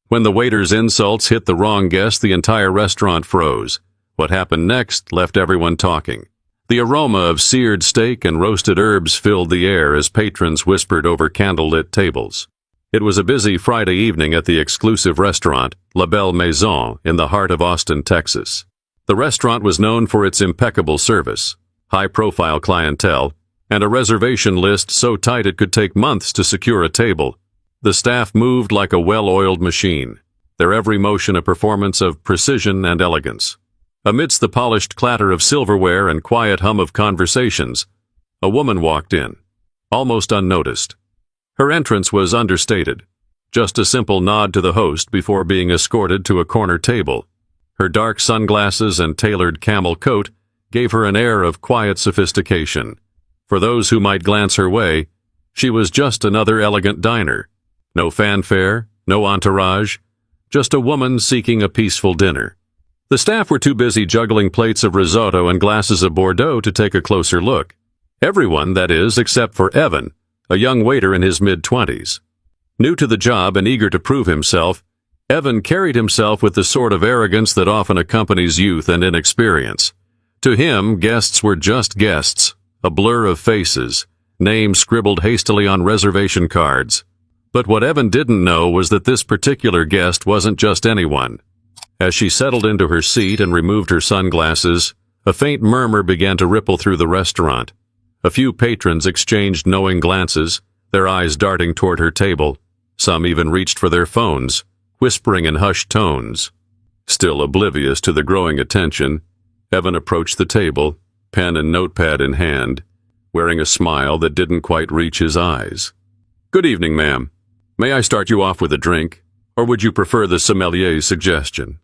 When the waiter's insults hit the wrong guest, the entire restaurant froze. What happened next left everyone talking. The aroma of seared steak and roasted herbs filled the air as patrons whispered over candlelit tables. It was a busy Friday evening at the exclusive restaurant, La Belle Maison, in the heart of Austin, Texas. The restaurant was known for its impeccable service, high-profile clientele, and a reservation list so tight it could take months to secure a table. The staff moved like a well-oiled machine, their every motion a performance of precision and elegance. Amidst the polished clatter of silverware and quiet hum of conversations, a woman walked in, almost unnoticed. Her entrance was understated, just a simple nod to the host before being escorted to a corner table. Her dark sunglasses and tailored camel coat gave her an air of quiet sophistication. For those who might glance her way, she was just another elegant diner. No fanfare, no entourage, just a woman seeking a peaceful dinner. The staff were too busy juggling plates of risotto and glasses of Bordeaux to take a closer look. Everyone, that is, except for Evan, a young waiter in his mid-20s. New to the job and eager to prove himself, Evan carried himself with the sort of arrogance that often accompanies youth and inexperience. To him, guests were just guests, a blur of faces, names scribbled hastily on reservation cards. But what Evan didn't know was that this particular guest wasn't just anyone. As she settled into her seat and removed her sunglasses, a faint murmur began to ripple through the restaurant. A few patrons exchanged knowing glances, their eyes darting toward her table. Some even reached for their phones, whispering in hushed tones. Still oblivious to the growing attention, Evan approached the table, pen and notepad in hand, wearing a smile that didn't quite reach his eyes. "Good evening, ma'am. May I start you off with a drink, or would you prefer the sommelier's suggestion?"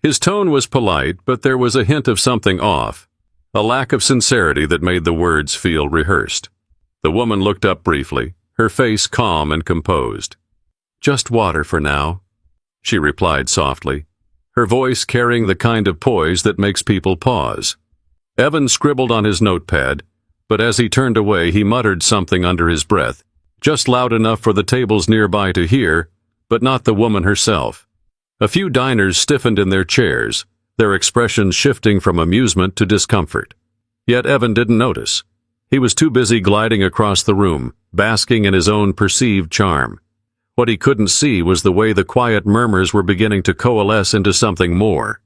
His tone was polite, but there was a hint of something off, a lack of sincerity that made the words feel rehearsed. The woman looked up briefly, her face calm and composed. "Just water for now," she replied softly, her voice carrying the kind of poise that makes people pause. Evan scribbled on his notepad, but as he turned away he muttered something under his breath, just loud enough for the tables nearby to hear, but not the woman herself. A few diners stiffened in their chairs, their expressions shifting from amusement to discomfort. Yet Evan didn't notice. He was too busy gliding across the room, basking in his own perceived charm. What he couldn't see was the way the quiet murmurs were beginning to coalesce into something more.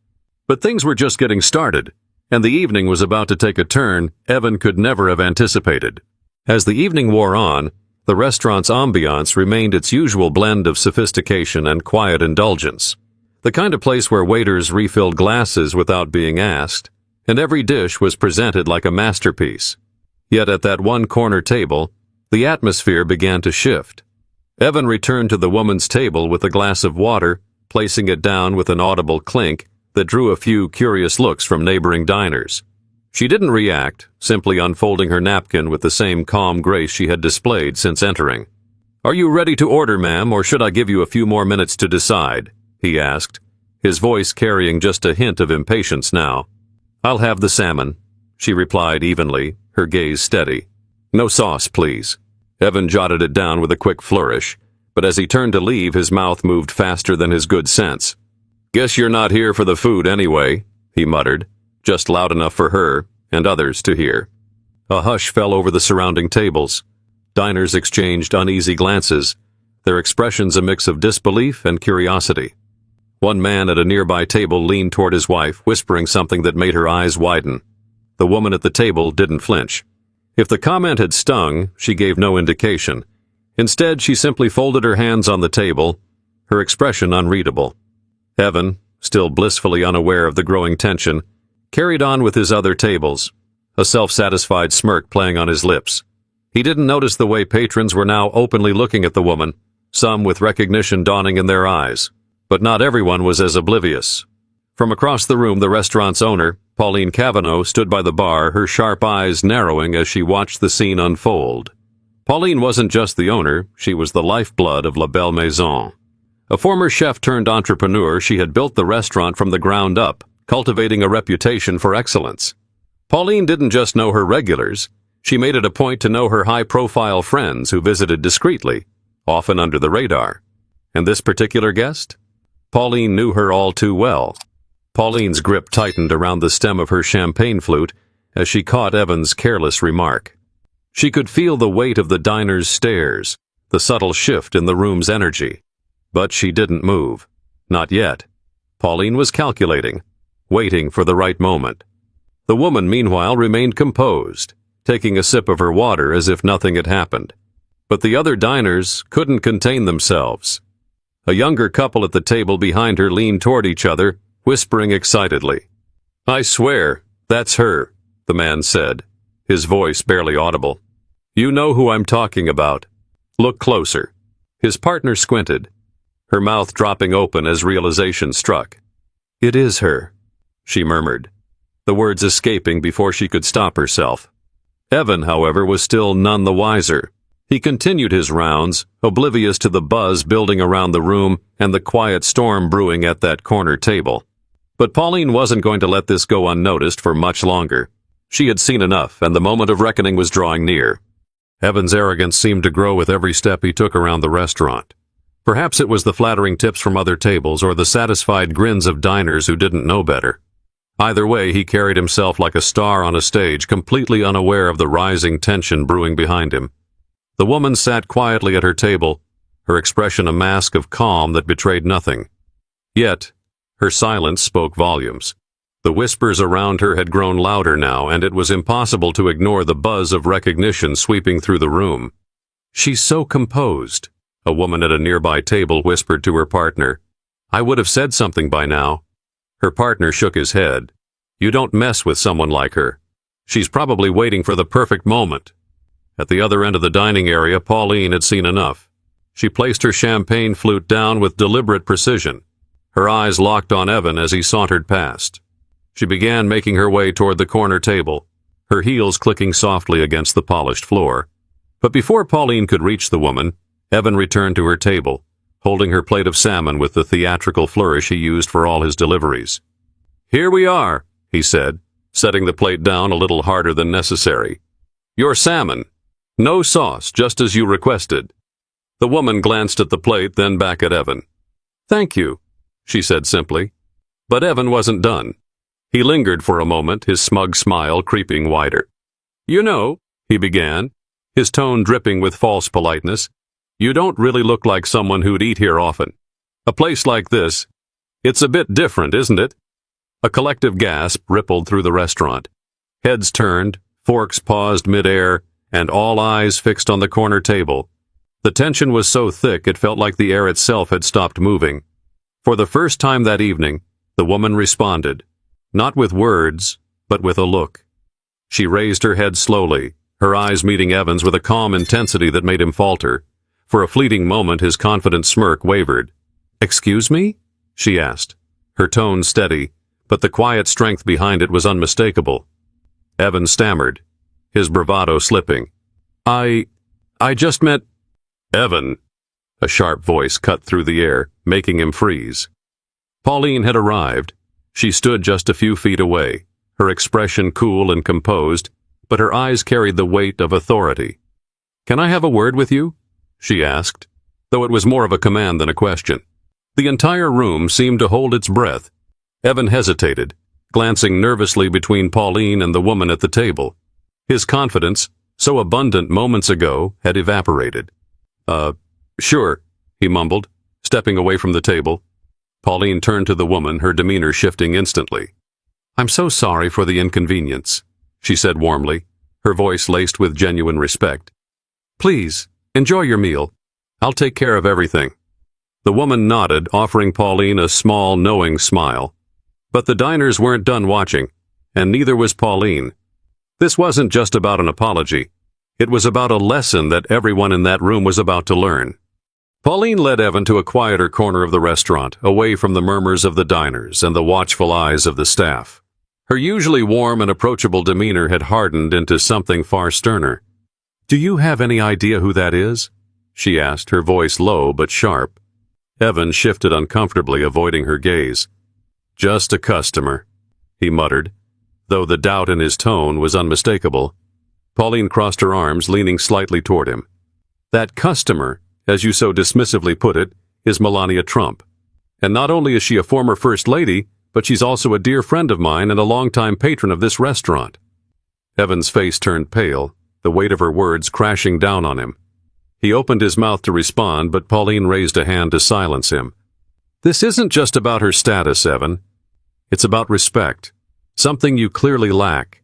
But things were just getting started, and the evening was about to take a turn Evan could never have anticipated. As the evening wore on, the restaurant's ambiance remained its usual blend of sophistication and quiet indulgence. The kind of place where waiters refilled glasses without being asked, and every dish was presented like a masterpiece. Yet at that one corner table, the atmosphere began to shift. Evan returned to the woman's table with a glass of water, placing it down with an audible clink that drew a few curious looks from neighboring diners. She didn't react, simply unfolding her napkin with the same calm grace she had displayed since entering. "Are you ready to order, ma'am, or should I give you a few more minutes to decide?" he asked, his voice carrying just a hint of impatience now. "I'll have the salmon," she replied evenly, her gaze steady. "No sauce, please." Evan jotted it down with a quick flourish, but as he turned to leave, his mouth moved faster than his good sense. "Guess you're not here for the food anyway," he muttered, just loud enough for her and others to hear. A hush fell over the surrounding tables. Diners exchanged uneasy glances, their expressions a mix of disbelief and curiosity. One man at a nearby table leaned toward his wife, whispering something that made her eyes widen. The woman at the table didn't flinch. If the comment had stung, she gave no indication. Instead, she simply folded her hands on the table, her expression unreadable. Evan, still blissfully unaware of the growing tension, carried on with his other tables, a self-satisfied smirk playing on his lips. He didn't notice the way patrons were now openly looking at the woman, some with recognition dawning in their eyes. But not everyone was as oblivious. From across the room, the restaurant's owner, Pauline Cavanaugh, stood by the bar, her sharp eyes narrowing as she watched the scene unfold. Pauline wasn't just the owner, she was the lifeblood of La Belle Maison. A former chef-turned-entrepreneur, she had built the restaurant from the ground up, cultivating a reputation for excellence. Pauline didn't just know her regulars, she made it a point to know her high-profile friends who visited discreetly, often under the radar. And this particular guest? Pauline knew her all too well. Pauline's grip tightened around the stem of her champagne flute as she caught Evan's careless remark. She could feel the weight of the diner's stares, the subtle shift in the room's energy. But she didn't move. Not yet. Pauline was calculating, waiting for the right moment. The woman, meanwhile, remained composed, taking a sip of her water as if nothing had happened. But the other diners couldn't contain themselves. A younger couple at the table behind her leaned toward each other, whispering excitedly. "I swear, that's her," the man said, his voice barely audible. "You know who I'm talking about. Look closer." His partner squinted, her mouth dropping open as realization struck. "It is her," she murmured, the words escaping before she could stop herself. Evan, however, was still none the wiser. He continued his rounds, oblivious to the buzz building around the room and the quiet storm brewing at that corner table. But Pauline wasn't going to let this go unnoticed for much longer. She had seen enough, and the moment of reckoning was drawing near. Evan's arrogance seemed to grow with every step he took around the restaurant. Perhaps it was the flattering tips from other tables or the satisfied grins of diners who didn't know better. Either way, he carried himself like a star on a stage, completely unaware of the rising tension brewing behind him. The woman sat quietly at her table, her expression a mask of calm that betrayed nothing. Yet, her silence spoke volumes. The whispers around her had grown louder now, and it was impossible to ignore the buzz of recognition sweeping through the room. "She's so composed," a woman at a nearby table whispered to her partner. "I would have said something by now." Her partner shook his head. "You don't mess with someone like her. She's probably waiting for the perfect moment." At the other end of the dining area, Pauline had seen enough. She placed her champagne flute down with deliberate precision. Her eyes locked on Evan as he sauntered past. She began making her way toward the corner table, her heels clicking softly against the polished floor. But before Pauline could reach the woman, Evan returned to her table, holding her plate of salmon with the theatrical flourish he used for all his deliveries. "Here we are," he said, setting the plate down a little harder than necessary. "Your salmon. No sauce, just as you requested." The woman glanced at the plate, then back at Evan. "Thank you," she said simply. But Evan wasn't done. He lingered for a moment, his smug smile creeping wider. "You know," he began, his tone dripping with false politeness, "you don't really look like someone who'd eat here often. A place like this, it's a bit different, isn't it?" A collective gasp rippled through the restaurant. Heads turned, forks paused mid-air, and all eyes fixed on the corner table. The tension was so thick it felt like the air itself had stopped moving. For the first time that evening, the woman responded, not with words, but with a look. She raised her head slowly, her eyes meeting Evan's with a calm intensity that made him falter. For a fleeting moment, his confident smirk wavered. "Excuse me?" she asked, her tone steady, but the quiet strength behind it was unmistakable. Evan stammered, his bravado slipping. I just meant—" "Evan!" A sharp voice cut through the air, making him freeze. Pauline had arrived. She stood just a few feet away, her expression cool and composed, but her eyes carried the weight of authority. "Can I have a word with you?" she asked, though it was more of a command than a question. The entire room seemed to hold its breath. Evan hesitated, glancing nervously between Pauline and the woman at the table. His confidence, so abundant moments ago, had evaporated. Sure," he mumbled, stepping away from the table. Pauline turned to the woman, her demeanor shifting instantly. "I'm so sorry for the inconvenience," she said warmly, her voice laced with genuine respect. "Please, enjoy your meal. I'll take care of everything." The woman nodded, offering Pauline a small, knowing smile. But the diners weren't done watching, and neither was Pauline. This wasn't just about an apology. It was about a lesson that everyone in that room was about to learn. Pauline led Evan to a quieter corner of the restaurant, away from the murmurs of the diners and the watchful eyes of the staff. Her usually warm and approachable demeanor had hardened into something far sterner. "Do you have any idea who that is?" she asked, her voice low but sharp. Evan shifted uncomfortably, avoiding her gaze. "Just a customer," he muttered, though the doubt in his tone was unmistakable. Pauline crossed her arms, leaning slightly toward him. "That customer, as you so dismissively put it, is Melania Trump. And not only is she a former First Lady, but she's also a dear friend of mine and a longtime patron of this restaurant. Evan's face turned pale, the weight of her words crashing down on him. He opened his mouth to respond, but Pauline raised a hand to silence him. This isn't just about her status, Evan. It's about respect, something you clearly lack.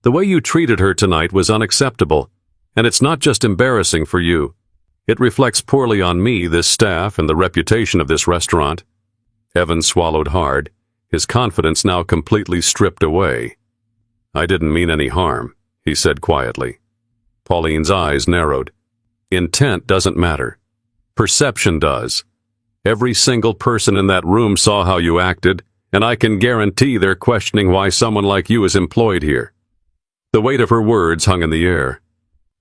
The way you treated her tonight was unacceptable, and it's not just embarrassing for you. It reflects poorly on me, this staff, and the reputation of this restaurant. Evan swallowed hard, his confidence now completely stripped away. I didn't mean any harm, he said quietly. Pauline's eyes narrowed. Intent doesn't matter. Perception does. Every single person in that room saw how you acted, and I can guarantee they're questioning why someone like you is employed here. The weight of her words hung in the air.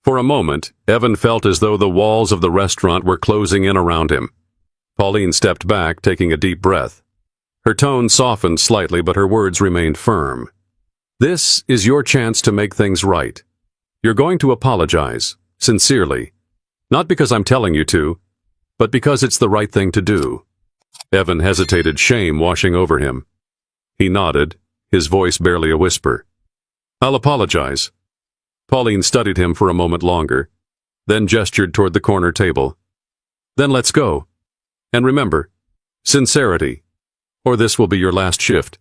For a moment, Evan felt as though the walls of the restaurant were closing in around him. Pauline stepped back, taking a deep breath. Her tone softened slightly, but her words remained firm. This is your chance to make things right. You're going to apologize, sincerely. Not because I'm telling you to, but because it's the right thing to do. Evan hesitated, shame washing over him. He nodded, his voice barely a whisper. I'll apologize. Pauline studied him for a moment longer, then gestured toward the corner table. Then let's go. And remember, sincerity, or this will be your last shift.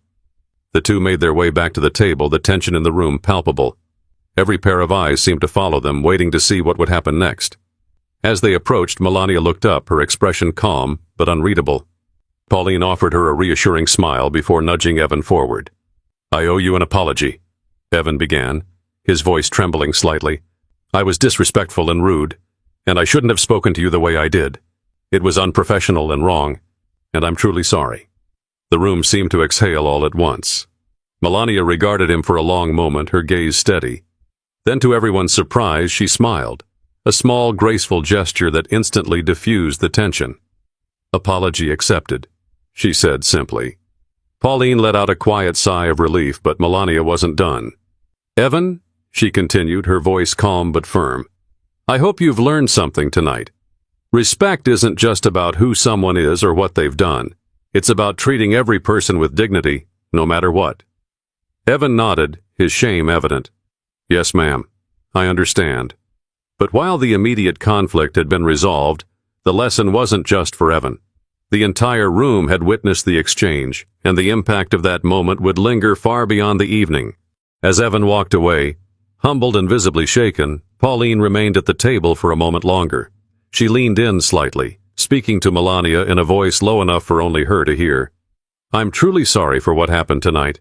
The two made their way back to the table, the tension in the room palpable. Every pair of eyes seemed to follow them, waiting to see what would happen next. As they approached, Melania looked up, her expression calm but unreadable. Pauline offered her a reassuring smile before nudging Evan forward. I owe you an apology, Evan began, his voice trembling slightly. I was disrespectful and rude, and I shouldn't have spoken to you the way I did. It was unprofessional and wrong, and I'm truly sorry. The room seemed to exhale all at once. Melania regarded him for a long moment, her gaze steady. Then, to everyone's surprise, she smiled, a small, graceful gesture that instantly diffused the tension. Apology accepted, she said simply. Pauline let out a quiet sigh of relief, but Melania wasn't done. Evan, she continued, her voice calm but firm, I hope you've learned something tonight. Respect isn't just about who someone is or what they've done. It's about treating every person with dignity, no matter what. Evan nodded, his shame evident. Yes, ma'am. I understand. But while the immediate conflict had been resolved, the lesson wasn't just for Evan. The entire room had witnessed the exchange, and the impact of that moment would linger far beyond the evening. As Evan walked away, humbled and visibly shaken, Pauline remained at the table for a moment longer. She leaned in slightly, speaking to Melania in a voice low enough for only her to hear. I'm truly sorry for what happened tonight.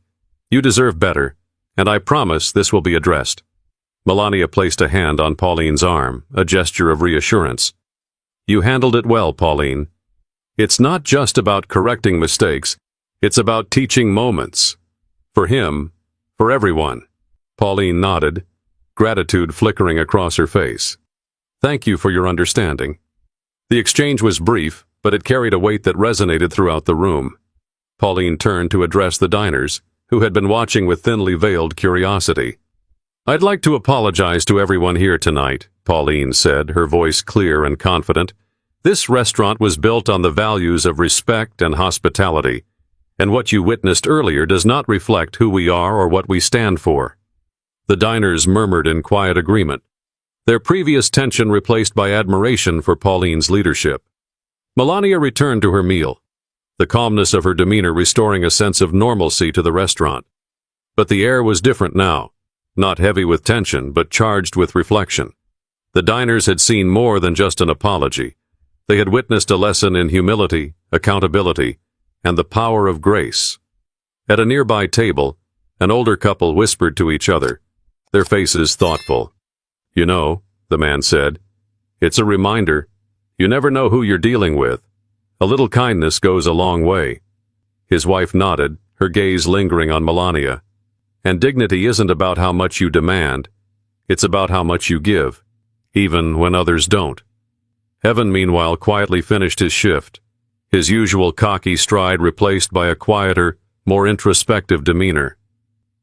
You deserve better, and I promise this will be addressed. Melania placed a hand on Pauline's arm, a gesture of reassurance. You handled it well, Pauline. It's not just about correcting mistakes, it's about teaching moments. For him, for everyone. Pauline nodded, gratitude flickering across her face. Thank you for your understanding. The exchange was brief, but it carried a weight that resonated throughout the room. Pauline turned to address the diners, who had been watching with thinly veiled curiosity. I'd like to apologize to everyone here tonight, Pauline said, her voice clear and confident. This restaurant was built on the values of respect and hospitality, and what you witnessed earlier does not reflect who we are or what we stand for. The diners murmured in quiet agreement, their previous tension replaced by admiration for Pauline's leadership. Melania returned to her meal, the calmness of her demeanor restoring a sense of normalcy to the restaurant. But the air was different now, not heavy with tension, but charged with reflection. The diners had seen more than just an apology. They had witnessed a lesson in humility, accountability, and the power of grace. At a nearby table, an older couple whispered to each other, their faces thoughtful. You know, the man said, it's a reminder. You never know who you're dealing with. A little kindness goes a long way. His wife nodded, her gaze lingering on Melania. And dignity isn't about how much you demand. It's about how much you give, even when others don't. Evan, meanwhile, quietly finished his shift, his usual cocky stride replaced by a quieter, more introspective demeanor.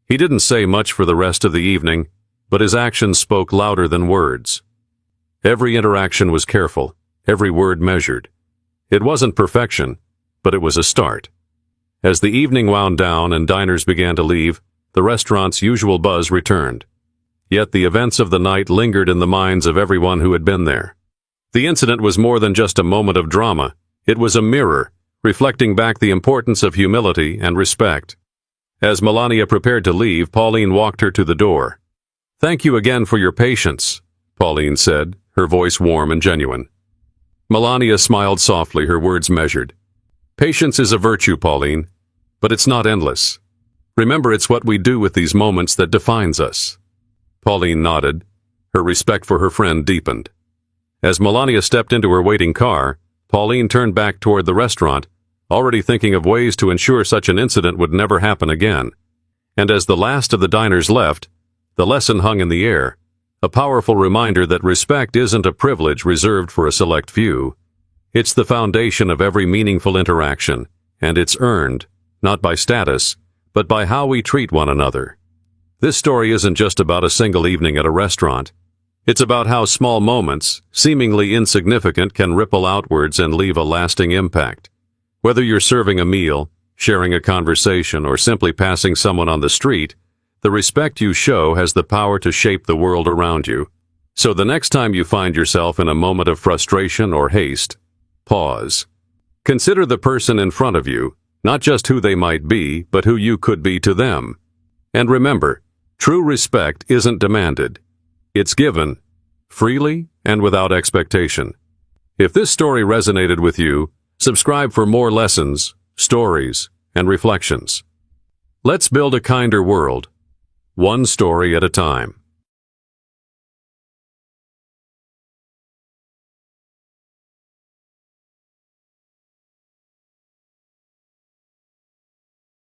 He didn't say much for the rest of the evening, but his actions spoke louder than words. Every interaction was careful, every word measured. It wasn't perfection, but it was a start. As the evening wound down and diners began to leave, the restaurant's usual buzz returned. Yet the events of the night lingered in the minds of everyone who had been there. The incident was more than just a moment of drama. It was a mirror, reflecting back the importance of humility and respect. As Melania prepared to leave, Pauline walked her to the door. "Thank you again for your patience," Pauline said, her voice warm and genuine. Melania smiled softly, her words measured. "Patience is a virtue, Pauline, but it's not endless. Remember, it's what we do with these moments that defines us." Pauline nodded. Her respect for her friend deepened. As Melania stepped into her waiting car, Pauline turned back toward the restaurant, already thinking of ways to ensure such an incident would never happen again. And as the last of the diners left, the lesson hung in the air, a powerful reminder that respect isn't a privilege reserved for a select few. It's the foundation of every meaningful interaction, and it's earned, not by status, but by how we treat one another. This story isn't just about a single evening at a restaurant. It's about how small moments, seemingly insignificant, can ripple outwards and leave a lasting impact. Whether you're serving a meal, sharing a conversation, or simply passing someone on the street, the respect you show has the power to shape the world around you. So the next time you find yourself in a moment of frustration or haste, pause. Consider the person in front of you, not just who they might be, but who you could be to them. And remember, true respect isn't demanded. It's given, freely and without expectation. If this story resonated with you, subscribe for more lessons, stories, and reflections. Let's build a kinder world, one story at a time.